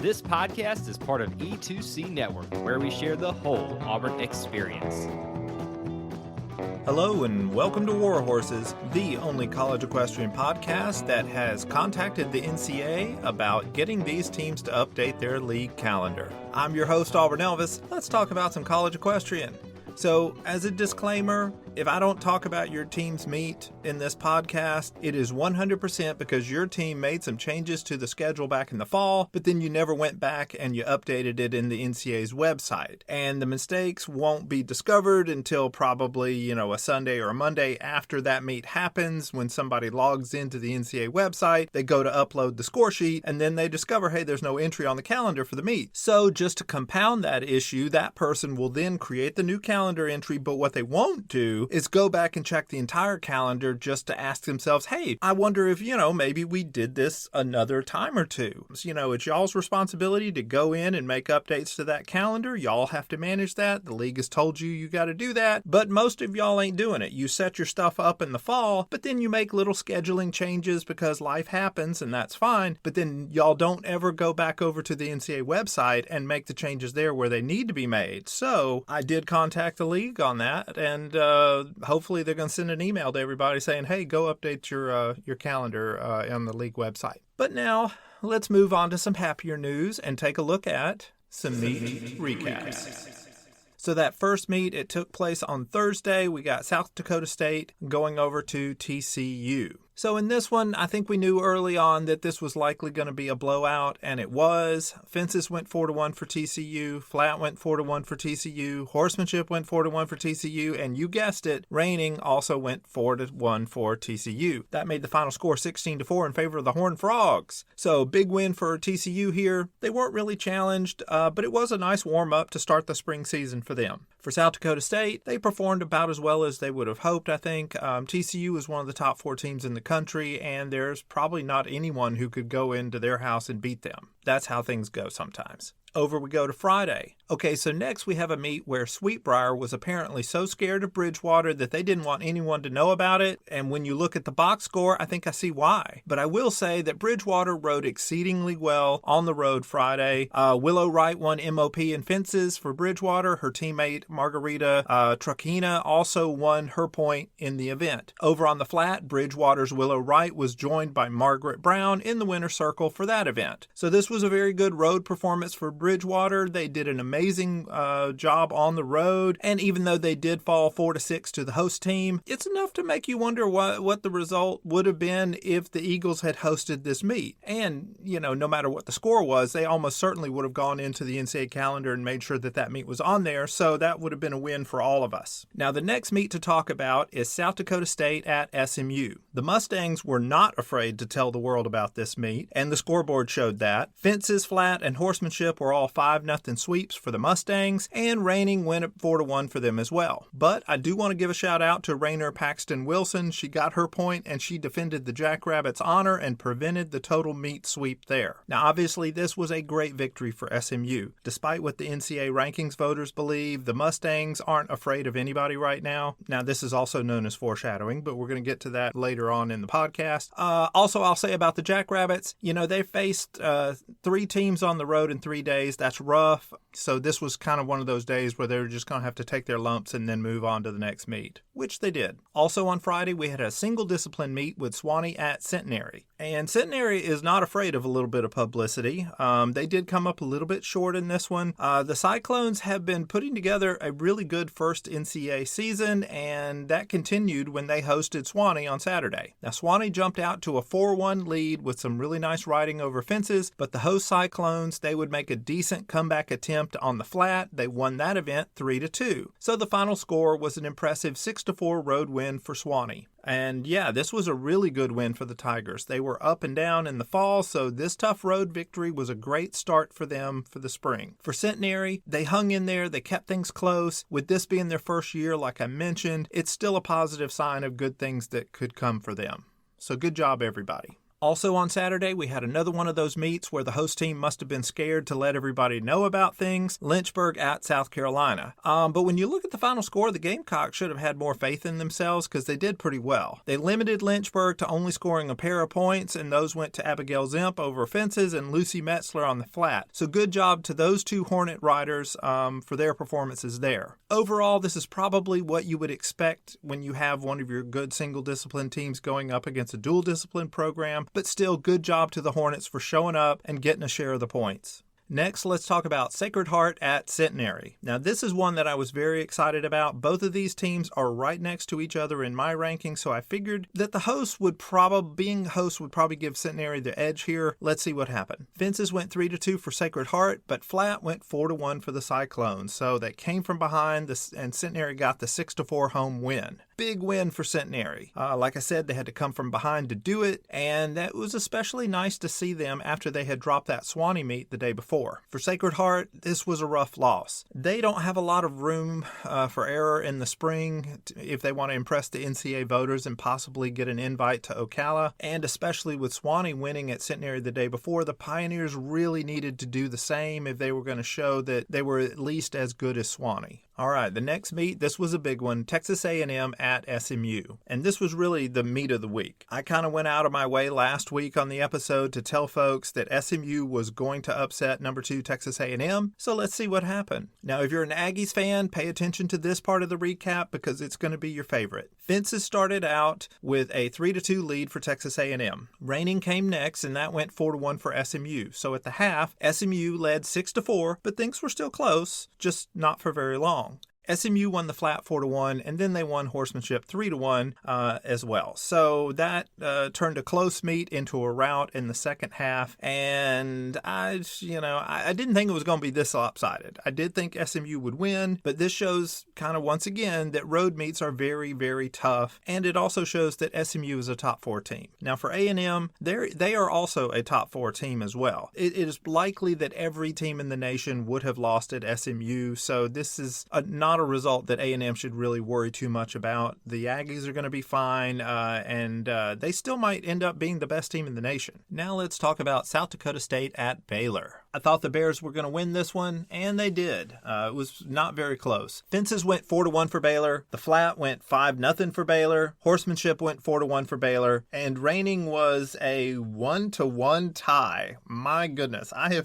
This podcast is part of E2C Network, where we share the whole Auburn experience. Hello and welcome to War Horses, the only college equestrian podcast that has contacted the NCEA about getting these teams to update their league calendar. I'm your host, Auburn Elvis. Let's talk about some college equestrian. So, as a disclaimer, if I don't talk about your team's meet in this podcast, it is 100% because your team made some changes to the schedule back in the fall, but then you never went back and you updated it in the NCAA's website. And the mistakes won't be discovered until probably, a Sunday or a Monday after that meet happens. When somebody logs into the NCAA website, they go to upload the score sheet, and then they discover, hey, there's no entry on the calendar for the meet. So just to compound that issue, that person will then create the new calendar entry, but what they won't do is go back and check the entire calendar just to ask themselves, hey, I wonder if, maybe we did this another time or two. It's y'all's responsibility to go in and make updates to that calendar. Y'all have to manage that. The league has told you got to do that, but most of y'all ain't doing it. You set your stuff up in the fall, but then you make little scheduling changes because life happens, and that's fine, but then y'all don't ever go back over to the NCAA website and make the changes there where they need to be made. So I did contact the league on that, and hopefully they're going to send an email to everybody saying, hey, go update your calendar on the league website. But now let's move on to some happier news and take a look at some meet recaps. So that first meet, it took place on Thursday. We got South Dakota State going over to TCU. So in this one, I think we knew early on that this was likely going to be a blowout, and it was. Fences went 4-1 for TCU, flat went 4-1 for TCU, horsemanship went 4-1 for TCU, and you guessed it, reining also went 4-1 for TCU. That made the final score 16-4 in favor of the Horned Frogs. So big win for TCU here. They weren't really challenged, but it was a nice warm-up to start the spring season for them. For South Dakota State, they performed about as well as they would have hoped, I think. TCU is one of the top 4 teams in the country, and there's probably not anyone who could go into their house and beat them. That's how things go sometimes. Over we go to Friday. Okay, so next we have a meet where Sweetbriar was apparently so scared of Bridgewater that they didn't want anyone to know about it. And when you look at the box score, I think I see why. But I will say that Bridgewater rode exceedingly well on the road Friday. Willow Wright won MOP in fences for Bridgewater. Her teammate Margarita Truckina also won her point in the event. Over on the flat, Bridgewater's Willow Wright was joined by Margaret Brown in the winner's circle for that event. So this was a very good road performance for Bridgewater. They did an amazing job on the road, and even though they did fall 4-6 to the host team, it's enough to make you wonder what the result would have been if the Eagles had hosted this meet. And, no matter what the score was, they almost certainly would have gone into the NCAA calendar and made sure that that meet was on there, so that would have been a win for all of us. Now, the next meet to talk about is South Dakota State at SMU. The Mustangs were not afraid to tell the world about this meet, and the scoreboard showed that. Fences, flat, and horsemanship were all 5-0 sweeps for the Mustangs, and reining went at 4-1 for them as well. But I do want to give a shout out to Rainer Paxton Wilson. She got her point, and she defended the Jackrabbits' honor and prevented the total meet sweep there. Now, obviously, this was a great victory for SMU. Despite what the NCAA rankings voters believe, the Mustangs aren't afraid of anybody right now. Now, this is also known as foreshadowing, but we're going to get to that later on in the podcast. Also, I'll say about the Jackrabbits, they faced 3 teams on the road in 3 days. That's rough. So this was kind of one of those days where they were just going to have to take their lumps and then move on to the next meet, which they did. Also on Friday, we had a single discipline meet with Swanee at Centenary. And Centenary is not afraid of a little bit of publicity. They did come up a little bit short in this one. The Cyclones have been putting together a really good first NCAA season, and that continued when they hosted Swanee on Saturday. Now, Swanee jumped out to a 4-1 lead with some really nice riding over fences, but the host Cyclones, they would make a decent comeback attempt on the flat. They won that event 3-2. So the final score was an impressive 6-4 road win for Swanee. And yeah, this was a really good win for the Tigers. They were up and down in the fall, so this tough road victory was a great start for them for the spring. For Centenary, they hung in there, they kept things close. With this being their first year, like I mentioned, it's still a positive sign of good things that could come for them. So good job, everybody. Also on Saturday, we had another one of those meets where the host team must have been scared to let everybody know about things. Lynchburg at South Carolina. But when you look at the final score, the Gamecocks should have had more faith in themselves because they did pretty well. They limited Lynchburg to only scoring a pair of points, and those went to Abigail Zimp over fences and Lucy Metzler on the flat. So good job to those two Hornet riders for their performances there. Overall, this is probably what you would expect when you have one of your good single discipline teams going up against a dual discipline program. But still, good job to the Hornets for showing up and getting a share of the points. Next, let's talk about Sacred Heart at Centenary. Now, this is one that I was very excited about. Both of these teams are right next to each other in my ranking, so I figured that the host would probably give Centenary the edge here. Let's see what happened. Fences went 3-2 for Sacred Heart, but flat went 4-1 for the Cyclones. So they came from behind, and Centenary got the 6-4 home win. Big win for Centenary. Like I said, they had to come from behind to do it, and that was especially nice to see them after they had dropped that Swanee meet the day before. For Sacred Heart, this was a rough loss. They don't have a lot of room for error in the spring if they want to impress the NCEA voters and possibly get an invite to Ocala. And especially with Swanee winning at Centenary the day before, the Pioneers really needed to do the same if they were going to show that they were at least as good as Swanee. All right, the next meet, this was a big one, Texas A&M at SMU. And this was really the meet of the week. I kind of went out of my way last week on the episode to tell folks that SMU was going to upset number 2 Texas A&M. So let's see what happened. Now, if you're an Aggies fan, pay attention to this part of the recap because it's going to be your favorite. Fences started out with a 3-2 lead for Texas A&M. Reigning came next, and that went 4-1 for SMU. So at the half, SMU led 6-4, but things were still close, just not for very long. SMU won the flat 4-1, and then they won horsemanship 3-1 as well. So that turned a close meet into a rout in the second half, and I didn't think it was going to be this lopsided. I did think SMU would win, but this shows kind of once again that road meets are very, very tough, and it also shows that SMU is a top 4 team. Now for A&M, they are also a top 4 team as well. It is likely that every team in the nation would have lost at SMU, so this is not a result that A&M should really worry too much about. The Aggies are going to be fine, and they still might end up being the best team in the nation. Now let's talk about South Dakota State at Baylor. I thought the Bears were going to win this one, and they did. It was not very close. Fences went 4-1 for Baylor. The flat went 5-0 for Baylor. Horsemanship went 4-1 for Baylor. And reining was a 1-1 tie. My goodness, I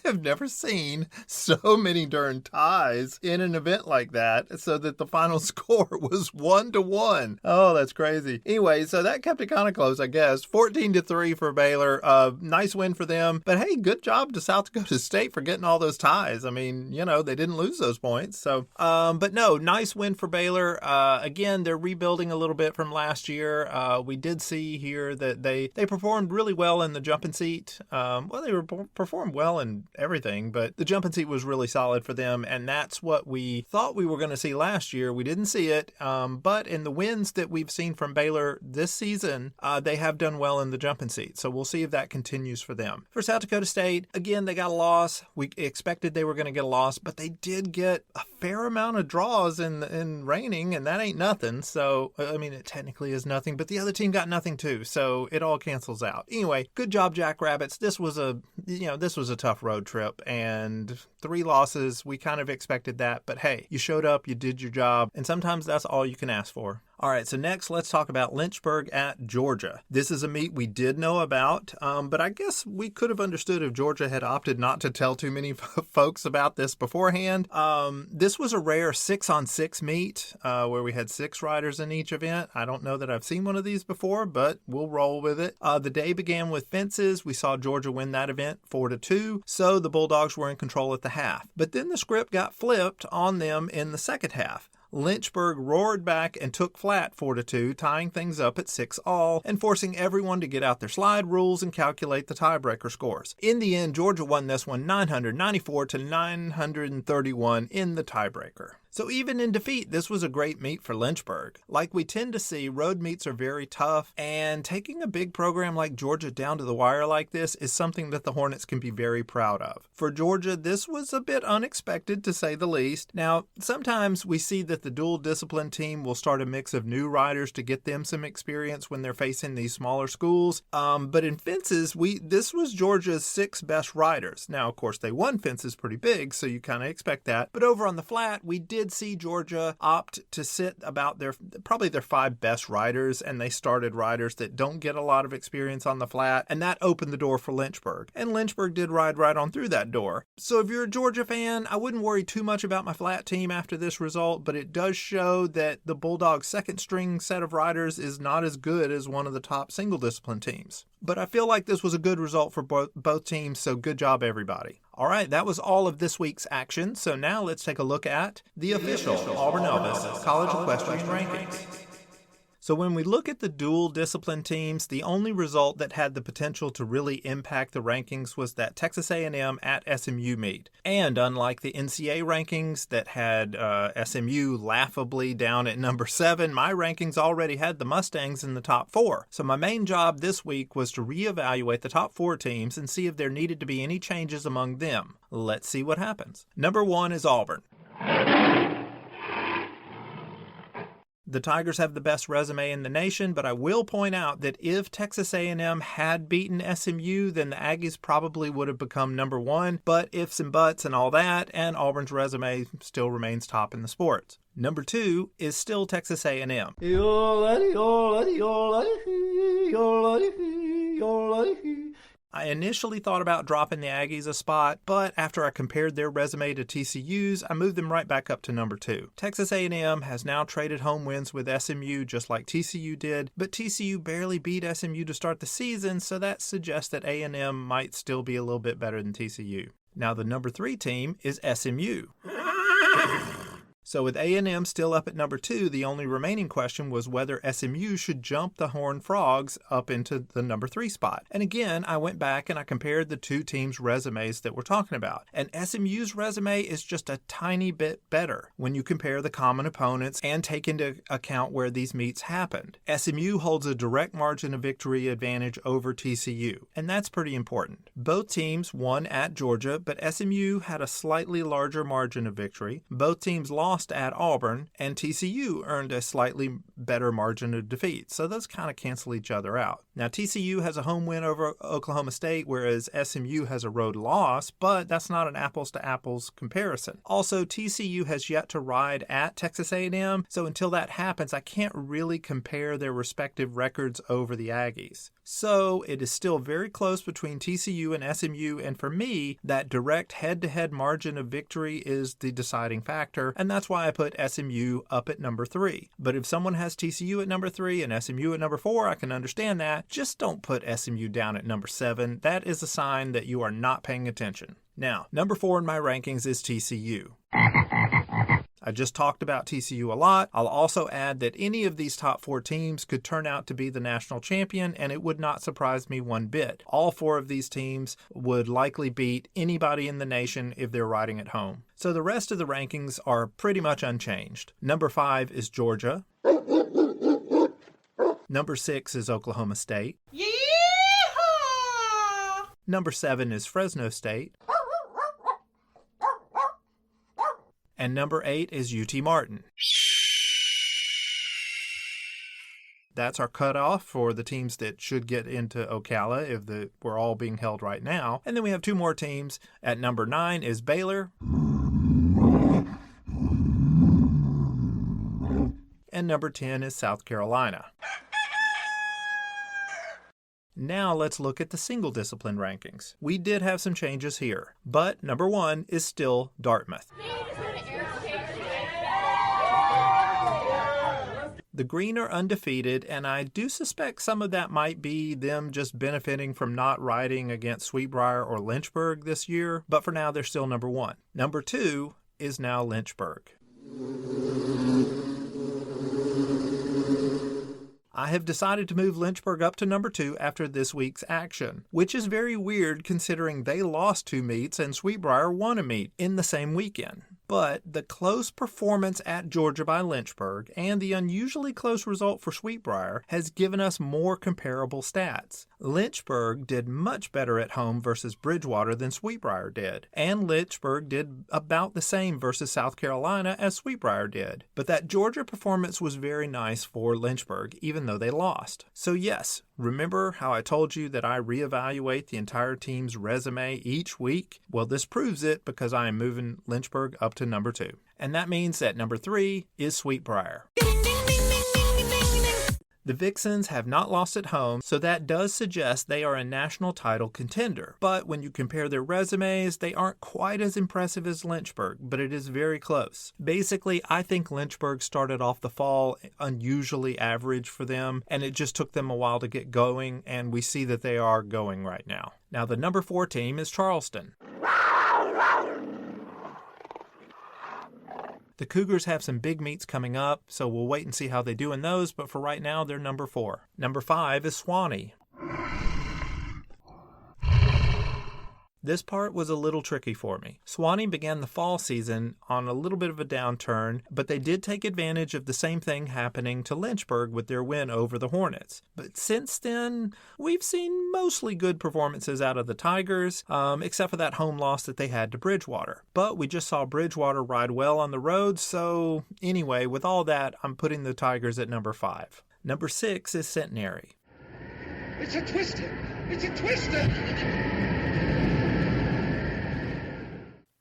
have never seen so many darn ties in an event like that, so that the final score was 1-1. Oh, that's crazy. Anyway, so that kept it kind of close, I guess. 14-3 for Baylor. Nice win for them. But hey, good job to South Dakota State for getting all those ties. I mean, they didn't lose those points. So, but no, nice win for Baylor. Again, they're rebuilding a little bit from last year. We did see here that they performed really well in the jumping seat. They performed well in everything, but the jumping seat was really solid for them, and that's what we thought we were going to see last year. We didn't see it, but in the wins that we've seen from Baylor this season, they have done well in the jumping seat, so we'll see if that continues for them. For South Dakota State, again, they got a loss. We expected they were going to get a loss, but they did get a fair amount of draws in reining, and that ain't nothing. So, I mean, it technically is nothing, but the other team got nothing too, so it all cancels out. Anyway, good job, Jackrabbits. This was a tough road trip, and 3 losses, we kind of expected that, but hey, you showed up, you did your job, and sometimes that's all you can ask for. All right, so next let's talk about Lynchburg at Georgia. This is a meet we did know about, but I guess we could have understood if Georgia had opted not to tell too many folks about this beforehand. This was a rare 6-on-6 meet where we had 6 riders in each event. I don't know that I've seen one of these before, but we'll roll with it. The day began with fences. We saw Georgia win that event 4-2, so the Bulldogs were in control at the half. But then the script got flipped on them in the second half. Lynchburg roared back and took flat 4-2, tying things up at 6-all and forcing everyone to get out their slide rules and calculate the tiebreaker scores. In the end, Georgia won this one 994 to 931 in the tiebreaker. So even in defeat, this was a great meet for Lynchburg. Like we tend to see, road meets are very tough, and taking a big program like Georgia down to the wire like this is something that the Hornets can be very proud of. For Georgia, this was a bit unexpected to say the least. Now, sometimes we see that the dual discipline team will start a mix of new riders to get them some experience when they're facing these smaller schools. But in fences, this was Georgia's 6 best riders. Now, of course, they won fences pretty big, so you kind of expect that. But over on the flat, we did see Georgia opt to sit about probably their 5 best riders, and they started riders that don't get a lot of experience on the flat, and that opened the door for Lynchburg. And Lynchburg did ride right on through that door. So if you're a Georgia fan, I wouldn't worry too much about my flat team after this result, but it does show that the Bulldogs' second string set of riders is not as good as one of the top single discipline teams. But I feel like this was a good result for both teams, so good job, everybody. All right, that was all of this week's action. So now let's take a look at the official Auburn Elvis College Equestrian Rankings. So when we look at the dual discipline teams, the only result that had the potential to really impact the rankings was that Texas A&M at SMU meet. And unlike the NCEA rankings that had SMU laughably down at number 7, my rankings already had the Mustangs in the top 4. So my main job this week was to reevaluate the top 4 teams and see if there needed to be any changes among them. Let's see what happens. Number 1 is Auburn. The Tigers have the best resume in the nation, but I will point out that if Texas A&M had beaten SMU, then the Aggies probably would have become number 1, but ifs and buts and all that, and Auburn's resume still remains top in the sports. Number 2 is still Texas A&M. I initially thought about dropping the Aggies a spot, but after I compared their resume to TCU's, I moved them right back up to number 2. Texas A&M has now traded home wins with SMU just like TCU did, but TCU barely beat SMU to start the season, so that suggests that A&M might still be a little bit better than TCU. Now the number 3 team is SMU. So with A&M still up at number 2, the only remaining question was whether SMU should jump the Horned Frogs up into the number 3 spot. And again, I went back and I compared the 2 teams' resumes that we're talking about. And SMU's resume is just a tiny bit better when you compare the common opponents and take into account where these meets happened. SMU holds a direct margin of victory advantage over TCU, and that's pretty important. Both teams won at Georgia, but SMU had a slightly larger margin of victory. Both teams lost at Auburn, and TCU earned a slightly better margin of defeat, so those kind of cancel each other out. Now TCU has a home win over Oklahoma State, whereas SMU has a road loss, but that's not an apples to apples comparison. Also, TCU has yet to ride at Texas A&M, so until that happens, I can't really compare their respective records over the Aggies. So it is still very close between TCU and SMU, and for me, that direct head-to-head margin of victory is the deciding factor, and that's why I put SMU up at number 3. But if someone has TCU at number 3 and SMU at number 4, I can understand that. Just don't put SMU down at number 7. That is a sign that you are not paying attention. Now, number 4 in my rankings is TCU. I just talked about TCU a lot. I'll also add that any of these top 4 teams could turn out to be the national champion, and it would not surprise me one bit. All 4 of these teams would likely beat anybody in the nation if they're riding at home. So the rest of the rankings are pretty much unchanged. Number 5 is Georgia. Number 6 is Oklahoma State. Yeehaw! Number 7 is Fresno State. And number 8 is UT Martin. That's our cutoff for the teams that should get into Ocala if we're all being held right now. And then we have 2 more teams. At number 9 is Baylor. And number 10 is South Carolina. Now let's look at the single discipline rankings. We did have some changes here, but number 1 is still Dartmouth. The Green are undefeated, and I do suspect some of that might be them just benefiting from not riding against Sweetbriar or Lynchburg this year, but for now they're still number 1. Number 2 is now Lynchburg. I have decided to move Lynchburg up to number 2 after this week's action, which is very weird considering they lost 2 meets and Sweetbriar won a meet in the same weekend. But the close performance at Georgia by Lynchburg and the unusually close result for Sweetbriar has given us more comparable stats. Lynchburg did much better at home versus Bridgewater than Sweetbriar did, and Lynchburg did about the same versus South Carolina as Sweetbriar did. But that Georgia performance was very nice for Lynchburg, even though they lost. So yes, remember how I told you that I reevaluate the entire team's resume each week? Well, this proves it because I am moving Lynchburg up to number 2. And that means that number 3 is Sweetbriar. The Vixens have not lost at home, so that does suggest they are a national title contender. But when you compare their resumes, they aren't quite as impressive as Lynchburg, but it is very close. Basically, I think Lynchburg started off the fall unusually average for them, and it just took them a while to get going, and we see that they are going right now. Now, the number 4 team is Charleston. The Cougars have some big meets coming up, so we'll wait and see how they do in those, but for right now, they're number 4. Number 5 is Swanee. This part was a little tricky for me. Swanee began the fall season on a little bit of a downturn, but they did take advantage of the same thing happening to Lynchburg with their win over the Hornets. But since then, we've seen mostly good performances out of the Tigers, except for that home loss that they had to Bridgewater. But we just saw Bridgewater ride well on the road, so anyway, with all that, I'm putting the Tigers at number 5. Number 6 is Centenary. It's a twister! It's a twister!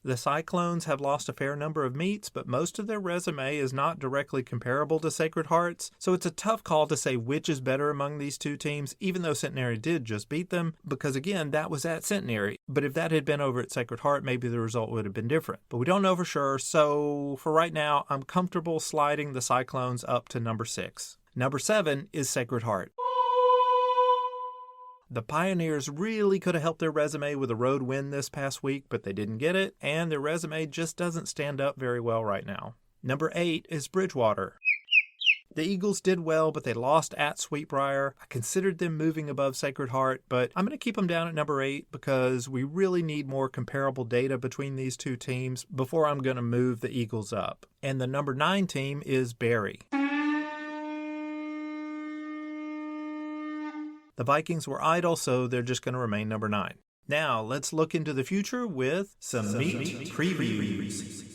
The Cyclones have lost a fair number of meets, but most of their resume is not directly comparable to Sacred Hearts, so it's a tough call to say which is better among these two teams, even though Centenary did just beat them, because again, that was at Centenary. But if that had been over at Sacred Heart, maybe the result would have been different. But we don't know for sure, so for right now, I'm comfortable sliding the Cyclones up to number 6. Number 7 is Sacred Heart. The Pioneers really could have helped their resume with a road win this past week, but they didn't get it, and their resume just doesn't stand up very well right now. Number 8 is Bridgewater. The Eagles did well, but they lost at Sweetbriar. I considered them moving above Sacred Heart, but I'm going to keep them down at number 8 because we really need more comparable data between these two teams before I'm going to move the Eagles up. And the number 9 team is Berry. The Vikings were idle, so they're just going to remain number 9. Now, let's look into the future with some meet previews.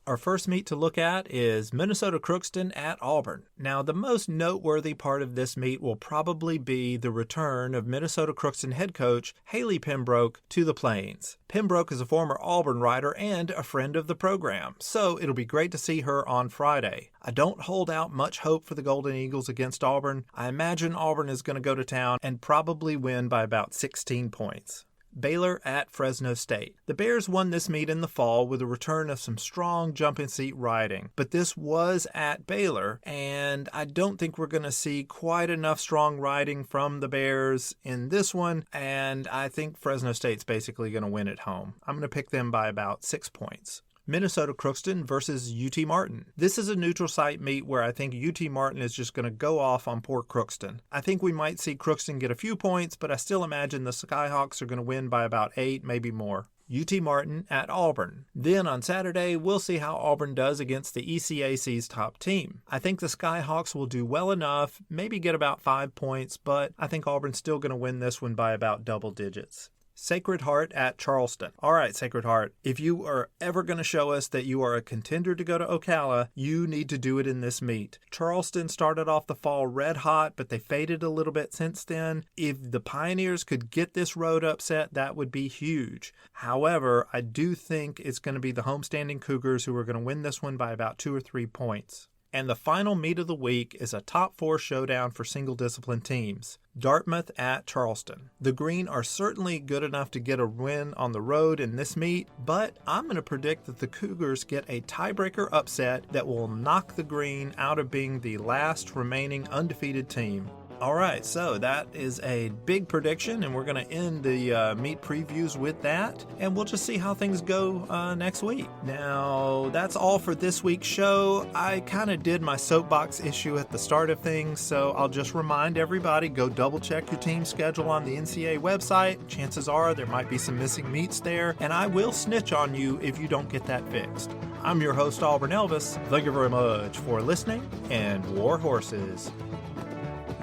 Our first meet to look at is Minnesota Crookston at Auburn. Now, the most noteworthy part of this meet will probably be the return of Minnesota Crookston head coach Haley Pembroke to the Plains. Pembroke is a former Auburn rider and a friend of the program, so it'll be great to see her on Friday. I don't hold out much hope for the Golden Eagles against Auburn. I imagine Auburn is going to go to town and probably win by about 16 points. Baylor at Fresno State. The Bears won this meet in the fall with a return of some strong jumping seat riding, but this was at Baylor, and I don't think we're going to see quite enough strong riding from the Bears in this one, and I think Fresno State's basically going to win at home. I'm going to pick them by about 6 points. Minnesota Crookston versus UT Martin. This is a neutral site meet where I think UT Martin is just going to go off on poor Crookston. I think we might see Crookston get a few points, but I still imagine the Skyhawks are going to win by about 8, maybe more. UT Martin at Auburn. Then on Saturday, we'll see how Auburn does against the ECAC's top team. I think the Skyhawks will do well enough, maybe get about 5 points, but I think Auburn's still going to win this one by about double digits. Sacred Heart at Charleston. All right, Sacred Heart, if you are ever going to show us that you are a contender to go to Ocala, you need to do it in this meet. Charleston started off the fall red hot, but they faded a little bit since then. If the Pioneers could get this road upset, that would be huge. However, I do think it's going to be the homestanding Cougars who are going to win this one by about 2 or 3 points. And the final meet of the week is a top 4 showdown for single discipline teams. Dartmouth at Charleston. The Green are certainly good enough to get a win on the road in this meet, but I'm going to predict that the Cougars get a tiebreaker upset that will knock the Green out of being the last remaining undefeated team. All right, so that is a big prediction, and we're going to end the meet previews with that, and we'll just see how things go next week. Now, that's all for this week's show. I kind of did my soapbox issue at the start of things, so I'll just remind everybody, go double-check your team schedule on the NCEA website. Chances are there might be some missing meets there, and I will snitch on you if you don't get that fixed. I'm your host, Auburn Elvis. Thank you very much for listening, and war horses.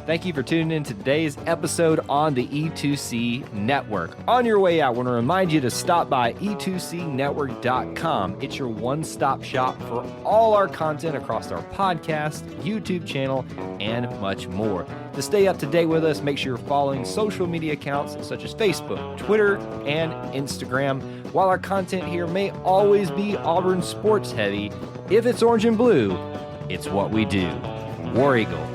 Thank you for tuning in to today's episode on the E2C Network. On your way out, I want to remind you to stop by e2cnetwork.com. It's your one-stop shop for all our content across our podcast, YouTube channel, and much more. To stay up to date with us, make sure you're following social media accounts such as Facebook, Twitter, and Instagram. While our content here may always be Auburn sports heavy, if it's orange and blue, it's what we do. War Eagle.